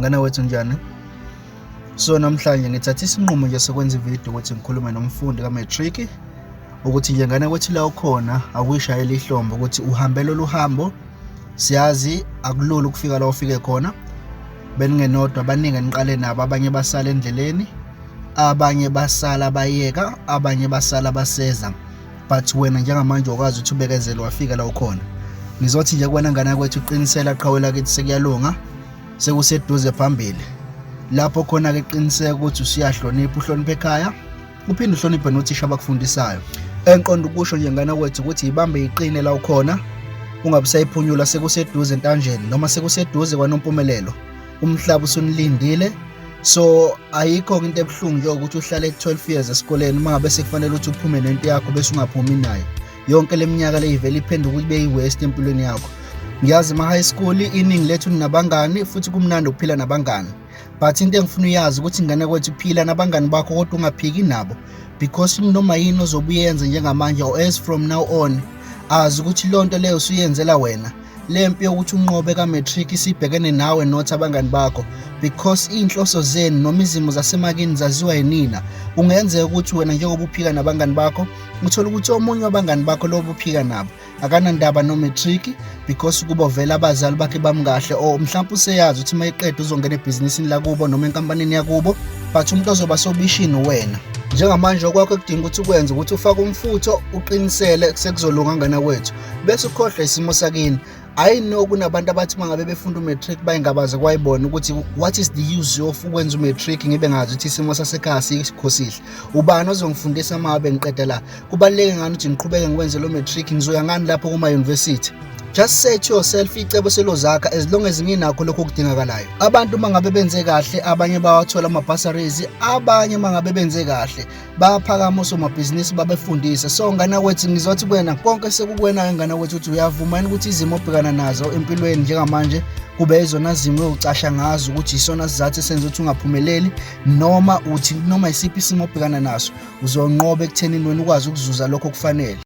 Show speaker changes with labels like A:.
A: mngane wethu njani? So namhlanje ngithatha isinqumo nje sekwenza ivideo ukuthi ngikhulume nomfundi ka-matric ukuthi nje ngane kwethu la ukhona akuyishayela ihlombe ukuthi uhambele oluhambo. Siyazi akulula ukufika la ufike khona. Beningenodwa abaningi niqale nabo, abanye basala endleleni, abanye basala bayeka, abanye basala baseza. But wena njengamanje ukwazi ukuthi ubekezele wafika la ukhona. Ngizothi nje kuwena ngane kwethu uqinisela qhawe lakithi sekuyalunga, sekuseduze phambili. Lapho khona ke qiniseka ukuthi usiyahlonipha, uhloniphe ekhaya, uphinde uhloniphe nothisha abakufundisayo. Enqondo ukusho nje ngane kwethu ukuthi ibambe iqine la ukhona, ungabisayiphunyula sekuseduze entanjeni noma sekuseduze kwaNompumelelo. Umhlaba usunilindile. So ayikho into ebuhlungu nje ukuthi uhlale 12 years esikoleni mangabe sekufanele ukuthi uphume nento yakho bese ungaphumi nayo. Yonke leminyaka le ivele iphenduka ukuthi beyiwaste empilweni yakho. Ngiyazi ma high school iningi lethu ninabangani futhi kumnandi ukuphila nabangani. But into engifuna uyazi ukuthi ingane kwethu phila nabangani bakho kodwa ungaphiki nabo, because noma yini ozobuyenza njengamanje or as from now on, azi ukuthi lonto leyo usuyenzela wena. Lempi yokuthi unqobe ka-matric isibhekene nawe not abangani bakho, because inhloso zenu noma izimo zasemakini zaziwa yinina. Ungenzeka ukuthi wena njengoba uphika nabangani bakho uthola ukuthi omunye wabangani bakho lobo uphika nabo akanandaba no-matric, because kuba vela abazali bakhe bamkahle, or mhlawumbe useyazi ukuthi mayiqeda uzongena ebhizinisini lakubo noma enkampanini yakubo, but umuntu ozoba sobishini wena. Njengamanje okwakho kudinga ukuthi ukwenze ukuthi ufake umfutho, uqinisele sekuzolunga ngane kwethu, bese ukhohlwe isimo sakini. I know kunabantu abathi mangabe befunda umatric bayingabaze kwayibona ukuthi what is the use of ukwenza umatric ngibe ngazi ukuthi isimo sasekhaya sikho sihle. Ubani ozongifundisa mangabe ngiqeda la? Kubaluleke ngani ukuthi ngiqhubeke ngikwenze lo matric? Ngizoya ngani lapho kuma university? Just say to yourself icebo selo zakha as long as nginakho lokho kudingakalayo. Abantu mangabe benze kahle, abanye bawathola ama-bursaries, abanye mangabe benze kahle bayaphakama osomabhizinisi babefundisa. So ngane kwethu ngizothi kuwena konke sekukuwena ngane kwethu ukuthi uyavuma yini ukuthi izimo obhekana nazo empilweni njengamanje kube izona zimo ucasha ngazo ukuthi isona sizathu esenza ukuthi ungaphumeleli, noma uthi noma isiphi isimo obhekana naso uzonqoba ekuthenini wena ukwazi ukuzuza lokho kufanele.